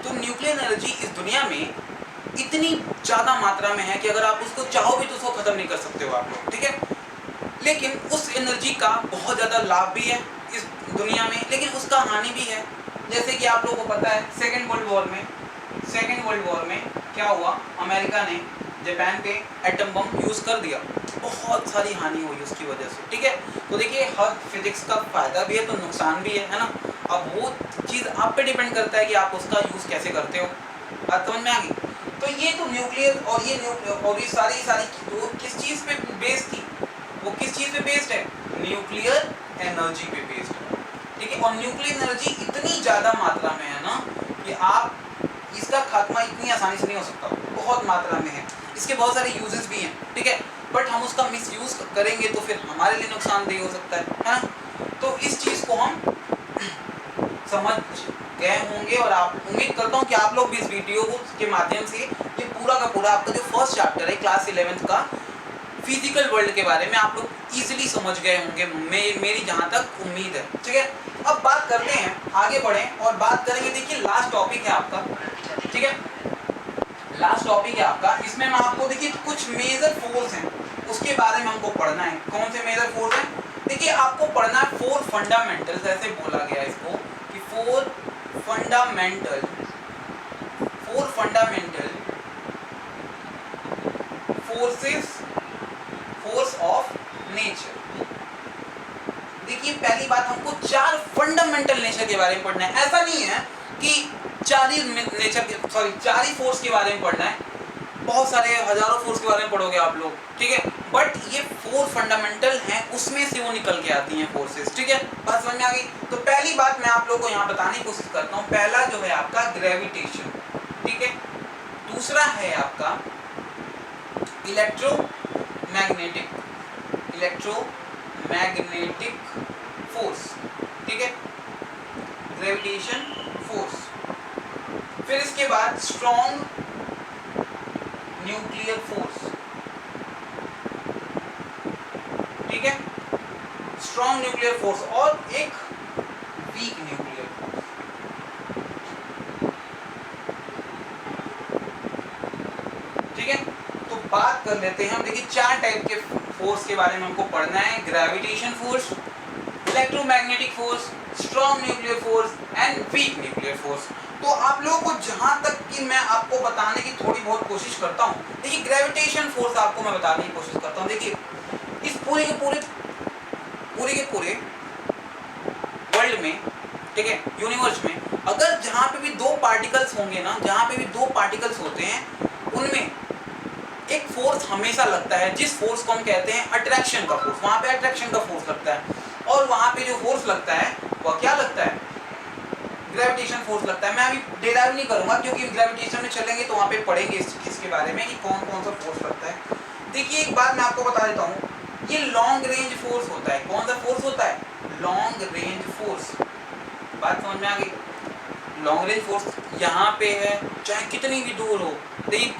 तो nuclear energy इस दुनिया में इतनी ज़्यादा मात्रा में है कि अगर आप उसको चाहो भी तो उसको ख़त्म नहीं कर सकते हो आप लोग, ठीक है। लेकिन उस एनर्जी का बहुत ज़्यादा लाभ भी है इस दुनिया में, लेकिन उसका हानि भी है। जैसे कि आप लोगों को पता है सेकेंड वर्ल्ड वॉर में क्या हुआ, अमेरिका ने जापान पे एटम बम यूज़ कर दिया, बहुत सारी हानि हुई उसकी वजह से, ठीक है। तो देखिए हर फिजिक्स का फ़ायदा भी है तो नुकसान भी है ना। अब वो चीज़ आप पे डिपेंड करता है कि आप उसका यूज़ कैसे करते हो। बात समझ में आ गई। तो ये तो न्यूक्लियर और ये सारी वो किस चीज़ पे बेस्ड थी, वो किस चीज़ पे बेस्ड है, न्यूक्लियर एनर्जी पे बेस्ड है, ठीक है। और न्यूक्लियर एनर्जी इतनी ज़्यादा मात्रा में है ना कि आप इसका खात्मा इतनी आसानी से नहीं हो सकता, बहुत मात्रा में है। इसके बहुत सारे यूजेस भी हैं, ठीक है, बट हम उसका मिसयूज करेंगे तो फिर हमारे लिए नुकसानदेह हो सकता है ना। तो इस चीज़ को हम समझ गए होंगे और आप उम्मीद करता हूँ कि आप लोग भी इस वीडियो के माध्यम से ये पूरा का पूरा आपका जो फर्स्ट चैप्टर है क्लास 11th का फिजिकल वर्ल्ड के बारे में आप लोग इजीली समझ गए होंगे, मेरी जहाँ तक उम्मीद है, ठीक है। अब बात करते हैं, आगे बढ़ें और बात करेंगे। देखिए लास्ट टॉपिक है आपका, ठीक है, लास्ट टॉपिक है आपका। इसमें मैं आपको देखिए कुछ मेजर फोर्स हैं उसके बारे में हमको पढ़ना है। कौन से मेजर फोर्स हैं? देखिए आपको पढ़ना है फोर फंडामेंटल्स, ऐसे बोला गया इसको कि four fundamental force of nature. देखिए पहली बात हमको चार फंडामेंटल नेचर के बारे में पढ़ना है। ऐसा नहीं है कि चार ही फोर्स के बारे में पढ़ना है, बहुत सारे हजारों फोर्स के बारे में पढ़ोगे आप लोग, ठीक है, बट ये फोर फंडामेंटल हैं, उसमें से वो निकल के आती हैं फोर्सेस, ठीक है। बात समझ में आ गई। तो पहली बात मैं आप लोगों को यहाँ बताने की कोशिश करता हूँ। पहला जो है आपका ग्रेविटेशन, ठीक है। दूसरा है आपका इलेक्ट्रोमैग्नेटिक फोर्स, ठीक है, ग्रेविटेशन फोर्स। फिर इसके बाद स्ट्रॉन्ग न्यूक्लियर फोर्स, ठीक है, स्ट्रॉन्ग न्यूक्लियर फोर्स, और एक वीक न्यूक्लियर फोर्स, ठीक है। तो बात कर लेते हैं हम। देखिए चार टाइप के फोर्स के बारे में हमको पढ़ना है, gravitation force, electromagnetic force, strong nuclear force and weak nuclear force. तो आप लोगों को जहां तक कि मैं आपको बताने की थोड़ी बहुत कोशिश करता हूं, देखिए ग्रेविटेशन फोर्स आपको मैं बताने की कोशिश करता हूं। देखिए इस पूरे के पूरे वर्ल्ड में, ठीक है, यूनिवर्स में, अगर जहां पे भी दो पार्टिकल्स होंगे ना, जहां पे भी दो पार्टिकल्स होते हैं, उनमें एक फोर्स हमेशा लगता है, जिस फोर्स को हम कहते हैं अट्रैक्शन का फोर्स। वहां पे अट्रैक्शन का फोर्स लगता है, और वहां पे जो फोर्स लगता है वह क्या लगता है, ग्रेविटेशन फोर्स लगता है। मैं अभी डिराइव नहीं करूंगा क्योंकि ग्रेविटेशन में चलेंगे तो वहां पे पढ़ेंगे इस चीज के बारे में कि कौन कौन सा फोर्स लगता है। देखिए एक बात मैं आपको बता देता हूँ, ये लॉन्ग रेंज फोर्स होता है। कौन सा फोर्स होता है? Long range force. बात समझ में आ गई। लॉन्ग रेंज फोर्स यहाँ पे है, चाहे कितनी भी दूर हो। देखिए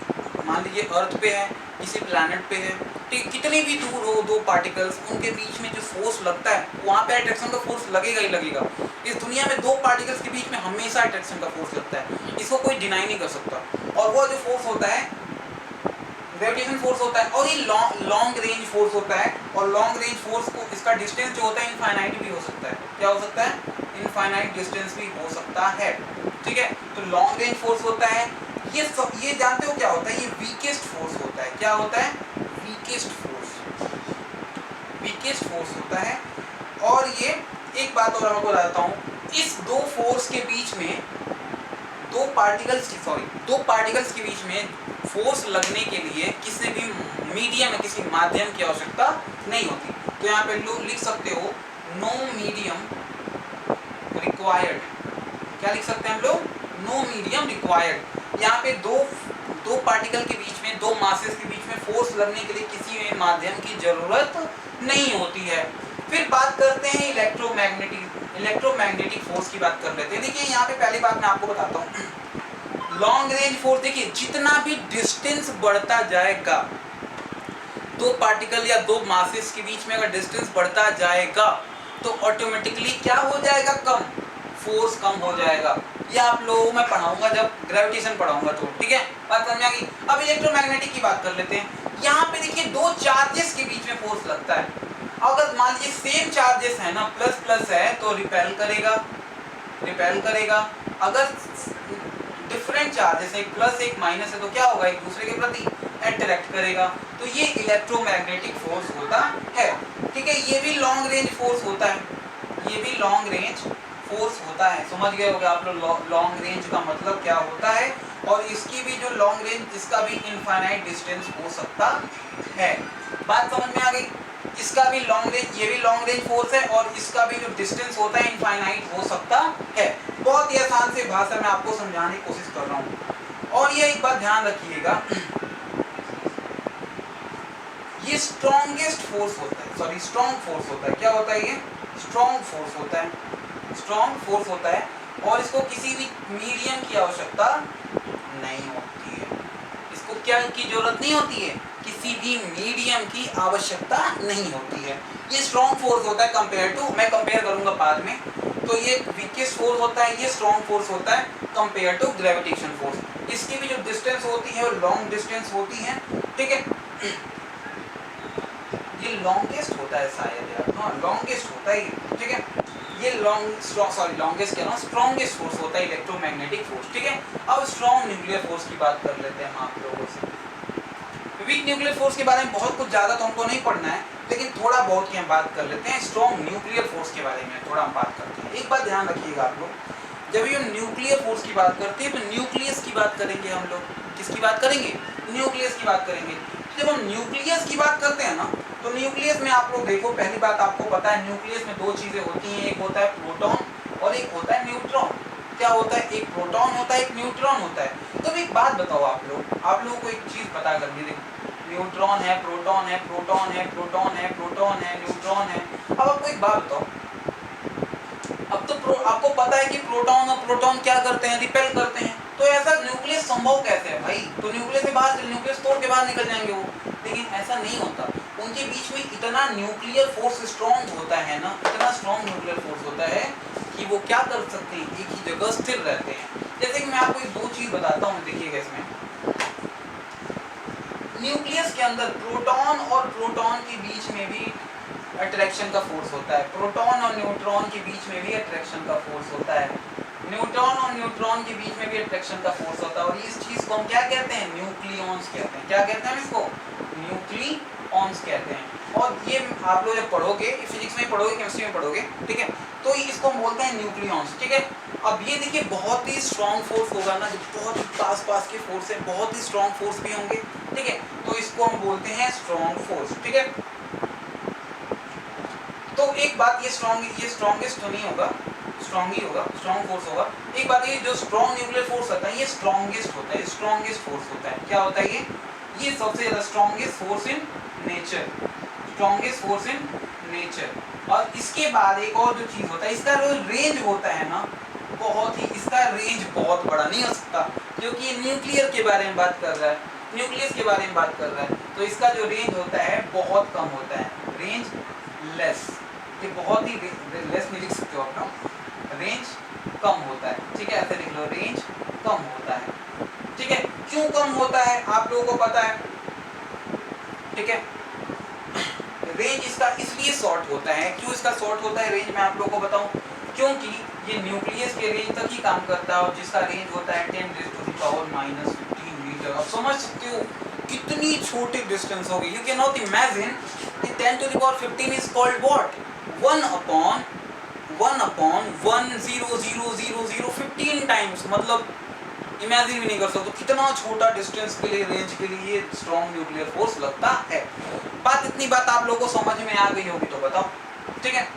मान लीजिए अर्थ पे है, किसी प्लैनेट पे है, ठीक, कितनी भी दूर हो दो पार्टिकल्स, उनके बीच में जो फोर्स लगता है वहाँ पे अट्रैक्शन का फोर्स लगेगा ही लगेगा। इस दुनिया में दो पार्टिकल्स के बीच में हमेशा अट्रैक्शन का फोर्स लगता है, इसको कोई डिनाई नहीं कर सकता। और वो जो फोर्स होता है ग्रेविटेशन फोर्स होता है, और ये लॉन्ग रेंज फोर्स होता है। और लॉन्ग रेंज फोर्स को इसका डिस्टेंस जो होता है इनफाइनाइट भी हो सकता है। क्या हो सकता है? इनफाइनाइट डिस्टेंस भी हो सकता है, ठीक है। तो लॉन्ग रेंज फोर्स होता है। ये जानते हो क्या होता है? ये वीकेस्ट फोर्स होता है। क्या होता है? वीकेस्ट फोर्स होता है। और ये एक बात और आपको बताता हूँ, इस दो फोर्स के बीच में दो पार्टिकल्स के बीच में फोर्स लगने के लिए किसी भी मीडियम, किसी माध्यम की आवश्यकता नहीं होती। तो यहाँ पे लोग लिख सकते हो नो मीडियम रिक्वायर्ड। क्या लिख सकते हैं हम लोग? No medium required. यहाँ पे दो पार्टिकल के बीच में, दो मासेस के बीच में फोर्स लगने के लिए किसी माध्यम की जरूरत नहीं होती है। फिर बात करते हैं इलेक्ट्रोमैग्नेटिक फोर्स की बात कर लेते हैं। देखिए यहाँ पे पहली बात मैं आपको बताता हूँ, लॉन्ग रेंज फोर्स। देखिए जितना भी डिस्टेंस बढ़ता जाएगा, दो पार्टिकल या दो मासेस के बीच में अगर डिस्टेंस बढ़ता जाएगा तो ऑटोमेटिकली क्या हो जाएगा? कम फोर्स कम हो जाएगा। ये आप लोगों को मैं पढ़ाऊंगा जब ग्रेविटेशन पढ़ाऊंगा तो, ठीक है, बात समझ आ गई। अब इलेक्ट्रोमैग्नेटिक की बात कर लेते हैं। यहाँ पे देखिए दो चार्जेस के बीच में फोर्स लगता है। अगर मान लीजिए सेम चार्जेस है ना, प्लस प्लस है तो रिपेल करेगा, रिपेल करेगा। अगर डिफरेंट चार्जेस, एक प्लस एक माइनस है तो क्या होगा, एक दूसरे के प्रति अट्रैक्ट करेगा। तो ये इलेक्ट्रोमैग्नेटिक फोर्स होता है, ठीक है। ये भी लॉन्ग रेंज फोर्स होता है, ये भी लॉन्ग रेंज फोर्स होता है। समझ गए होंगे आप लोग लॉन्ग रेंज का मतलब क्या होता है, और इसकी भी जो लॉन्ग रेंज, इसका भी इनफाइनाइट डिस्टेंस हो सकता है। बात समझ में आ गई। इसका भी लॉन्ग रेंज, ये भी लॉन्ग रेंज फोर्स है, और इसका भी जो डिस्टेंस होता है इनफाइनाइट हो सकता है। बहुत ही आसान से भाषा में आपको समझाने की कोशिश कर रहा हूँ। और ये एक बात ध्यान रखिएगा, ये स्ट्रॉन्गेस्ट फोर्स होता है, सॉरी स्ट्रॉन्ग फोर्स होता है। क्या होता है ये? स्ट्रॉन्ग फोर्स होता है, स्ट्रॉन्ग फोर्स होता है। और इसको किसी भी मीडियम की आवश्यकता नहीं होती है। इसको क्या की जरूरत नहीं होती है? किसी भी मीडियम की आवश्यकता नहीं होती है। ये स्ट्रॉन्ग फोर्स होता है कंपेयर टू, मैं कंपेयर करूंगा बाद में। तो ये वीकेस्ट फोर्स होता है, ये स्ट्रॉन्ग फोर्स होता है कंपेयर टू ग्रेविटेशन फोर्स। इसकी भी जो डिस्टेंस होती है वो लॉन्ग डिस्टेंस होती है, ठीक है। ये लॉन्गेस्ट होता है शायद यार, हाँ लॉन्गेस्ट होता है, ठीक है। ये लॉन्गेस्ट क्या ना, स्ट्रॉन्गेस्ट फोर्स होता है इलेक्ट्रोमैग्नेटिक फोर्स, ठीक है। अब स्ट्रॉन्ग न्यूक्लियर फोर्स की बात कर लेते हैं हम आप लोगों से। वीक न्यूक्लियर फोर्स के बारे में बहुत कुछ ज्यादा तो हमको नहीं पढ़ना है, लेकिन थोड़ा बहुत की हम बात कर लेते हैं। स्ट्रॉन्ग न्यूक्लियर फोर्स के बारे में थोड़ा हम बात करते हैं। एक बात ध्यान रखिएगा आप लोग, जब भी हम न्यूक्लियर फोर्स की बात करते हैं तो न्यूक्लियस की बात करेंगे हम लोग। किसकी बात करेंगे? न्यूक्लियस की बात करेंगे। जब हम न्यूक्लियस की बात करते हैं ना, तो न्यूक्लियस में आप लोग देखो, पहली बात आपको पता है न्यूक्लियस में दो चीजें होती हैं, एक होता है प्रोटॉन और एक होता है न्यूट्रॉन। क्या होता है? एक प्रोटॉन होता है, एक न्यूट्रॉन होता है। तो एक बात बताओ आप लोगों को एक चीज पता करनी, देखो न्यूट्रॉन है, प्रोटॉन है, प्रोटॉन है, प्रोटॉन है, प्रोटॉन है, न्यूट्रॉन है। अब आपको एक बात बताओ, अब तो आपको पता है कि प्रोटॉन और प्रोटॉन क्या करते हैं? रिपेल करते हैं। तो ऐसा न्यूक्लियस संभव कैसे है भाई? तो न्यूक्लियस से बाहर, न्यूक्लियस तोड़ के बाहर निकल जाएंगे वो, लेकिन ऐसा नहीं होता। उनके बीच में इतना न्यूक्लियर फोर्स स्ट्रॉन्ग होता है ना, इतना स्ट्रॉन्ग न्यूक्लियर फोर्स होता है कि वो क्या कर सकते हैं, एक ही जगह स्थिर रहते हैं। जैसे कि मैं आपको एक दो चीज बताता हूँ, देखिएगा इसमें। न्यूक्लियस के अंदर प्रोटॉन और प्रोटॉन के बीच में भी अट्रैक्शन का फोर्स होता है, प्रोटॉन और न्यूट्रॉन के बीच में भी अट्रैक्शन का फोर्स होता है, न्यूट्रॉन और न्यूट्रॉन के बीच में भी अट्रैक्शन का फोर्स होता है। और इस चीज को हम क्या कहते हैं? न्यूक्लियॉन्स कहते हैं। क्या कहते हैं हम इसको? न्यूक्लियॉन्स कहते हैं। और ये आप लोग जब पढ़ोगे, फिजिक्स में पढ़ोगे, केमिस्ट्री में पढ़ोगे, ठीक है, तो इसको हम बोलते हैं न्यूक्लियॉन्स, ठीक है। अब ये देखिए बहुत ही स्ट्रॉन्ग फोर्स होगा ना, जो बहुत ही पास के फोर्स है, बहुत ही स्ट्रॉन्ग फोर्स भी होंगे, ठीक है। तो इसको हम बोलते हैं स्ट्रॉन्ग फोर्स, ठीक है। तो एक बात, ये स्ट्रॉन्गेस्ट तो नहीं होगा, स्ट्रॉन्ग ही होगा, स्ट्रॉन्ग फोर्स होगा। एक बात ये, जो स्ट्रॉन्ग न्यूक्लियर फोर्स होता है ये स्ट्रॉन्गेस्ट होता है, स्ट्रॉन्गेस्ट फोर्स होता है। क्या होता है ये सबसे ज्यादा strongest force in nature, strongest force in nature. और इसके बाद एक और जो चीज होता है, इसका जो रेंज होता है ना, बहुत ही, इसका रेंज बहुत बड़ा नहीं हो सकता, क्योंकि ये न्यूक्लियर के बारे में बात कर रहा है, न्यूक्लियस के बारे में बात कर रहा है। तो इसका जो रेंज होता है बहुत कम होता है, रेंज लेस। ये बहुत ही लेस नहीं लिख सकते हो आप ना, रेंज कम होता है, ठीक है, ऐसे लिख लो, रेंज कम होता है, ठीक है। क्यों कम होता है आप लोगों को पता है, ठीक है। रेंज इसका इसलिए शॉर्ट होता है, क्यों इसका शॉर्ट होता है रेंज, मैं आप लोगों को बताऊं, क्योंकि ये न्यूक्लियस के रेंज तक ही काम करता है, और जिसका रेंज होता है 10⁻⁻15 मीटर। आप समझ सकते हो कितनी छोटी डिस्टेंस होगी। You can not imagine 10⁻15 is called what, 1/1/1000015 times, मतलब इमेजिन भी नहीं कर सकते कितना छोटा डिस्टेंस के लिए, रेंज के लिए स्ट्रॉन्ग न्यूक्लियर फोर्स लगता है। इतनी बात आप लोगों को समझ में आ गई होगी तो बताओ, ठीक है,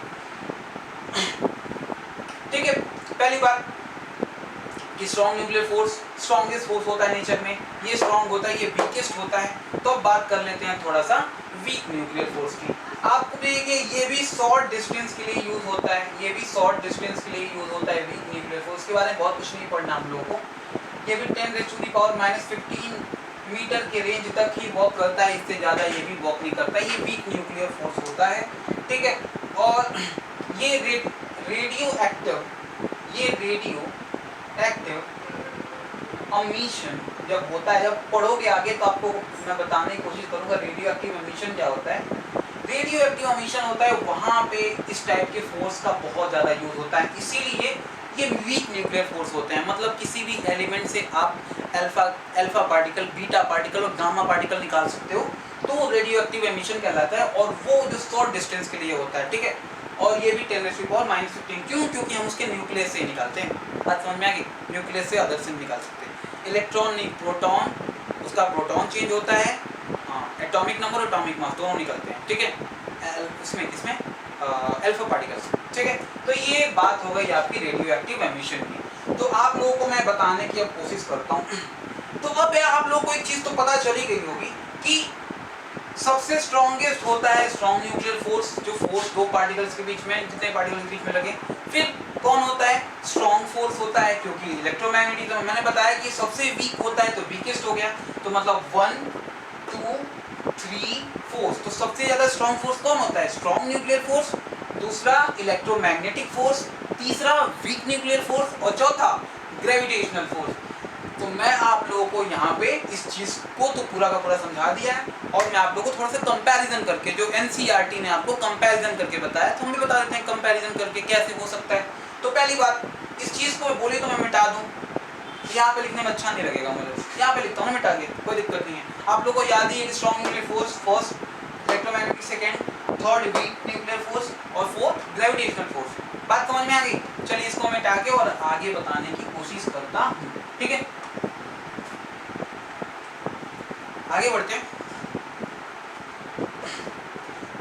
ठीक है। पहली बात कि strong nuclear force strongest force होता है नेचर में, ये स्ट्रॉन्ग होता है, ये वीकेस्ट होता है। तो अब बात कर लेते हैं थोड़ा सा वीक न्यूक्लियर फोर्स की। आपको देखिए ये भी शॉर्ट डिस्टेंस के लिए यूज होता है, ये भी शॉर्ट डिस्टेंस के लिए यूज होता है वीक न्यूक्लियर फोर्स। के बारे में बहुत कुछ नहीं पढ़ना हम लोगों को। ये भी 10⁻⁻15 मीटर के रेंज तक ही वॉक करता है, इससे ज्यादा ये भी वॉक नहीं करता। ये वीक न्यूक्लियर फोर्स होता है, ठीक है। और ये रेडियो एक्टिव, ये रेडियो एक्टिव एमिशन जब होता है, जब पढ़ोगे आगे तो आपको मैं बताने की कोशिश करूंगा रेडियो एक्टिव एमिशन क्या होता है। रेडियो एक्टिव एमिशन होता है वहां पे इस टाइप के फोर्स का बहुत ज़्यादा यूज होता है, इसीलिए ये वीक न्यूक्लियर फोर्स होते हैं। मतलब किसी भी एलिमेंट से आप अल्फा पार्टिकल, बीटा पार्टिकल और गामा पार्टिकल निकाल सकते हो, तो वो रेडियो एक्टिव एमिशन कहलाता है, और वो जो शॉर्ट डिस्टेंस के लिए होता है, ठीक है। और ये भी 10⁻⁻⁻⁻⁻⁻⁻⁻⁻⁻⁻⁻⁻⁻⁻⁻⁻⁻⁻⁻⁻⁻⁻⁻⁻⁻⁻⁻⁻⁻⁻⁻⁻⁻⁻⁻⁻⁻⁻⁻⁻⁻⁻⁻⁻⁻⁻⁻⁻⁻⁻⁻⁻⁻⁻⁻⁻⁻⁻⁻⁻⁻⁻⁻⁻⁻⁻⁻⁻⁻⁻⁻⁻⁻⁻⁻⁻⁻⁻⁻⁻⁻⁻⁻⁻⁻⁻⁻⁻⁻⁻⁻⁻⁻⁻⁻⁻⁻⁻⁻⁻इलेक्ट्रॉनिक प्रोटॉन, उसका प्रोटॉन चेंज होता है, एटॉमिक नंबर और एटॉमिक मास दोनों निकलते हैं, ठीक है, उसमें किसमें अल्फा पार्टिकल्स, ठीक है। तो ये बात हो गई आपकी रेडियो एक्टिव एमिशन की। तो आप लोगों को मैं बताने की अब कोशिश करता हूँ। तो अब आप लोगों को एक चीज तो पता चली गई होगी कि सबसे स्ट्रॉन्गेस्ट होता है स्ट्रॉन्ग न्यूक्लियर फोर्स, जो फोर्स दो पार्टिकल्स के बीच में, जितने पार्टिकल्स के बीच में लगे। फिर कौन होता है, स्ट्रॉन्ग फोर्स होता है, क्योंकि इलेक्ट्रोमैग्नेटिज्म मैंने बताया कि सबसे वीक होता है, तो वीकेस्ट हो गया, तो मतलब 1 2 3 4। तो सबसे ज्यादा स्ट्रॉन्ग फोर्स कौन होता है, स्ट्रॉन्ग न्यूक्लियर फोर्स, दूसरा इलेक्ट्रोमैग्नेटिक फोर्स, तीसरा वीक न्यूक्लियर फोर्स, और चौथा ग्रेविटेशनल फोर्स। तो मैं आप लोगों को यहाँ पे इस चीज को तो पूरा का पूरा समझा दिया है, और मैं आप लोगों को थोड़ा सा कंपैरिजन करके, जो एनसीईआरटी ने आपको कंपैरिजन करके बताया, तो हम भी बता देते हैं कंपैरिजन करके कैसे हो सकता है। तो पहली बात, इस चीज को बोली तो मैं मिटा दूं, यहाँ पे लिखने में अच्छा नहीं लगेगा मुझे, यहाँ पे लिखता हूँ ना मिटा के, कोई दिक्कत नहीं है। आप लोगों को याद ही है कि strong nuclear force first, electromagnetic second, third weak nuclear force, और फोर्थ ग्रेविटेशनल फोर्स। बात समझ में आ गई? चलिए इसको मिटा के और आगे बताने की कोशिश करता हूँ, ठीक है। आगे बढ़ते हैं।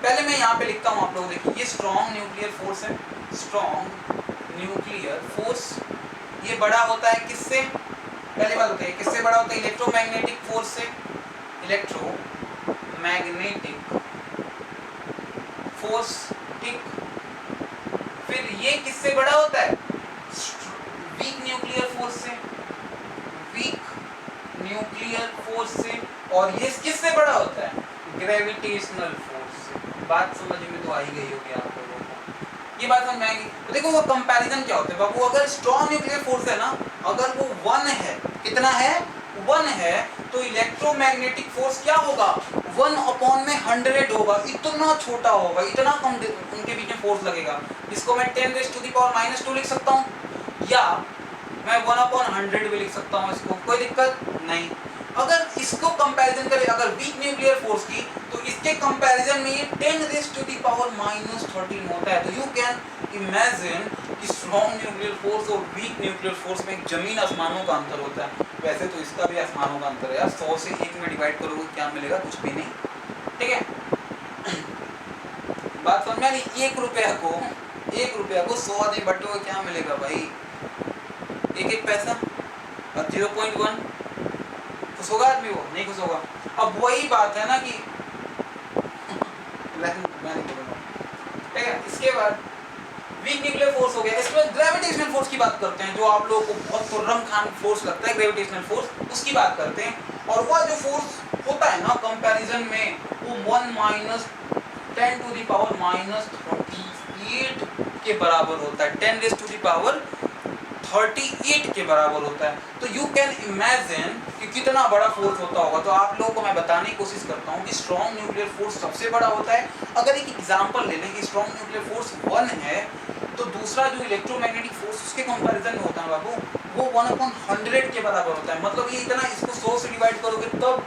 पहले मैं यहाँ पे लिखता हूँ, आप लोग देखिए, ये स्ट्रॉन्ग न्यूक्लियर फोर्स है, स्ट्रॉन्ग न्यूक्लियर फोर्स। ये बड़ा होता है किससे, पहली बात होती है किससे बड़ा होता है, इलेक्ट्रोमैग्नेटिक फोर्स से, इलेक्ट्रोमैग्नेटिक फोर्स, ठीक। फिर ये किससे बड़ा होता है, वीक न्यूक्लियर फोर्स से, वीक न्यूक्लियर फोर्स से, और ये किससे बड़ा होता है, ग्रेविटेशनल फोर्स से। बात समझ में तो आ ही गई होगी आप लोगों को, ये बात समझ में आएगी। तो देखो वो कंपैरिजन क्या होता है बाबू, अगर स्ट्रॉन्ग न्यूक्लियर फोर्स है ना, अगर वो 1 है, कितना है, 1 है, तो इलेक्ट्रोमैग्नेटिक फोर्स क्या होगा, 1/100 होगा, इतना छोटा होगा, इतना कम उनके बीच में फोर्स लगेगा। इसको मैं 10⁻⁻² लिख सकता हूँ, या मैं 1/100 भी लिख सकता हूँ, इसको कोई दिक्कत नहीं। अगर इसको कंपैरिजन करें अगर वीक न्यूक्लियर फोर्स की, तो इसके कंपैरिजन में ये 10⁻⁻13 होता है। तो यू कैन इमेजिन कि स्ट्रॉन्ग न्यूक्लियर फोर्स और वीक न्यूक्लियर फोर्स में एक जमीन आसमानों का अंतर होता है। वैसे तो इसका भी आसमानों का अंतर है यार, 100 से 1 में डिवाइड करोगे क्या मिलेगा, कुछ भी नहीं, ठीक है। बात समझ में आ रही, 1 रुपया को 100 आदमी बटोगे क्या मिलेगा भाई, 1 पैसा, और 0.1। खुश होगा आदमी, वो नहीं खुश होगा। अब वही बात है ना कि मैं नहीं बोलूंगा, ठीक है। इसके बाद वीक न्यूक्लियर फोर्स हो गया, इसके बाद ग्रेविटेशनल फोर्स की बात करते हैं, जो आप लोगों को बहुत तुर्रम खान फोर्स लगता है ग्रेविटेशनल फोर्स, उसकी बात करते हैं। और वह जो फोर्स होता है ना कंपैरिजन में, वो 1 − 10⁻⁻38 के बराबर होता है, 10⁻38 के बराबर होता है। तो यू कैन इमेजिन कि कितना बड़ा फोर्स होता होगा। तो आप लोगों को मैं बताने की कोशिश करता हूँ कि स्ट्रॉन्ग न्यूक्लियर फोर्स सबसे बड़ा होता है। अगर एक एग्जांपल ले लें कि स्ट्रॉन्ग न्यूक्लियर फोर्स 1 है, तो दूसरा जो इलेक्ट्रोमैग्नेटिक फोर्स उसके कंपैरिजन में होता है बाबू, वो 1/100 के बराबर होता है। मतलब ये इतना, इसको 100 से डिवाइड करोगे तब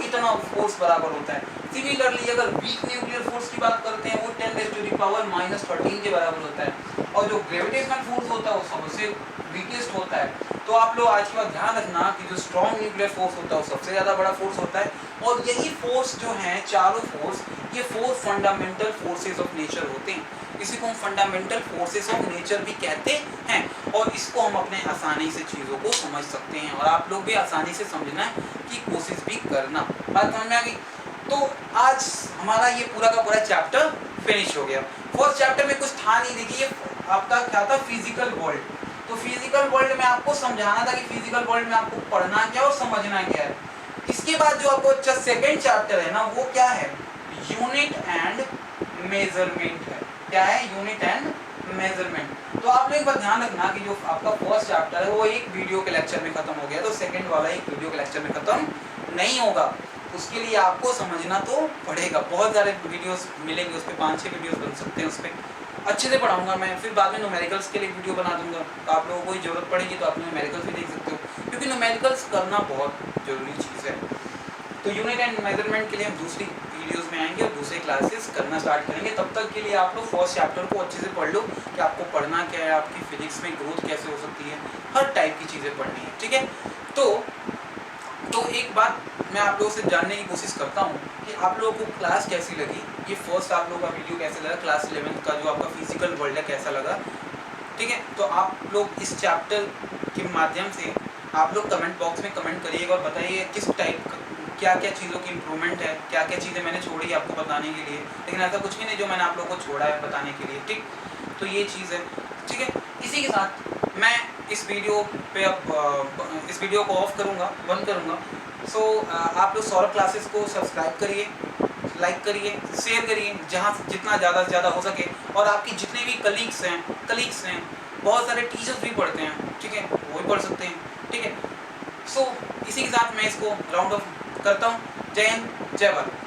इतना फोर्स बराबर होता है। सिमिलरली अगर वीक न्यूक्लियर फोर्स की बात करते हैं, वो 10⁻⁻13 के बराबर होता है। और जो ग्रेविटेशनल फोर्स होता है वो सबसे वीकेस्ट होता है। तो आप लोग आज के बाद ध्यान रखना कि जो स्ट्रॉन्ग न्यूक्लियर फोर्स होता है वो सबसे ज़्यादा बड़ा फोर्स होता है। और यही फोर्स जो हैं, चारों फोर्स, ये 4 फंडामेंटल फोर्सेज ऑफ नेचर होते हैं। इसी को हम फंडामेंटल फोर्सेस ऑफ नेचर भी कहते हैं, और इसको हम अपने आसानी से चीज़ों को समझ सकते हैं, और आप लोग भी आसानी से समझना की कोशिश भी करना। बात समझ में आ गई? तो आज हमारा ये पूरा का पूरा चैप्टर फिनिश हो गया। फर्स्ट चैप्टर में कुछ था नहीं, देखिए आपका क्या था, फिजिकल वर्ल्ड। तो फिजिकल वर्ल्ड में आपको समझाना था कि फिजिकल वर्ल्ड में आपको पढ़ना क्या और समझना क्या है। इसके बाद जो आपको सेकंड चैप्टर है ना, वो क्या है, यूनिट एंड मेजरमेंट है। क्या है, यूनिट एंड मेजरमेंट। तो आप लोग एक बात ध्यान रखना कि जो आपका फर्स्ट चैप्टर है वो एक वीडियो के लेक्चर में खत्म हो गया, तो सेकंड वाला एक वीडियो के लेक्चर में खत्म नहीं होगा। उसके लिए आपको समझना तो पड़ेगा, बहुत सारे वीडियोस मिलेंगे, उस पर 5-6 वीडियोस बन सकते हैं, उस पर अच्छे से पढ़ाऊंगा मैं। फिर बाद में न्यूमेरिकल्स के लिए वीडियो बना दूंगा, तो आप लोगों को कोई ज़रूरत पड़ेगी तो आप न्यूमेरिकल्स भी देख सकते हो, क्योंकि न्यूमेरिकल्स करना बहुत ज़रूरी चीज़ है। तो यूनिट एंड मेजरमेंट के लिए हम दूसरी वीडियोस में आएंगे और दूसरे क्लासेस करना स्टार्ट करेंगे। तब तक के लिए आप लोग फर्स्ट चैप्टर को अच्छे से पढ़ लो कि आपको पढ़ना क्या है, आपकी फिजिक्स में ग्रोथ कैसे हो सकती है, हर टाइप की चीज़ें पढ़नी है, ठीक है। तो एक बात मैं आप लोगों से जानने की कोशिश करता हूँ कि आप लोगों को क्लास कैसी लगी, ये फर्स्ट आप लोगों का वीडियो कैसा लगा, क्लास 11th का जो आपका फिजिकल वर्ल्ड है कैसा लगा, ठीक है। तो आप लोग इस चैप्टर के माध्यम से आप लोग कमेंट बॉक्स में कमेंट करिएगा और बताइए किस टाइप का क्या क्या चीज़ों की इम्प्रूवमेंट है, क्या क्या चीज़ें मैंने छोड़ी आपको बताने के लिए, लेकिन ऐसा कुछ भी नहीं जो मैंने आप लोगों को छोड़ा है बताने के लिए, ठीक। तो ये चीज़ है, ठीक है। इसी के साथ मैं इस वीडियो पे अब इस वीडियो को ऑफ करूँगा, बंद करूँगा। सो आप लोग सौरभ क्लासेस को सब्सक्राइब करिए, लाइक करिए, शेयर करिए जहाँ जितना ज़्यादा से ज़्यादा हो सके, और आपकी जितने भी कलीग्स हैं, बहुत सारे टीचर्स भी पढ़ते हैं, ठीक है, वो भी पढ़ सकते हैं, ठीक है। सो इसी के साथ मैं इसको राउंड ऑफ करता हूँ। जय हिंद, जय भारत।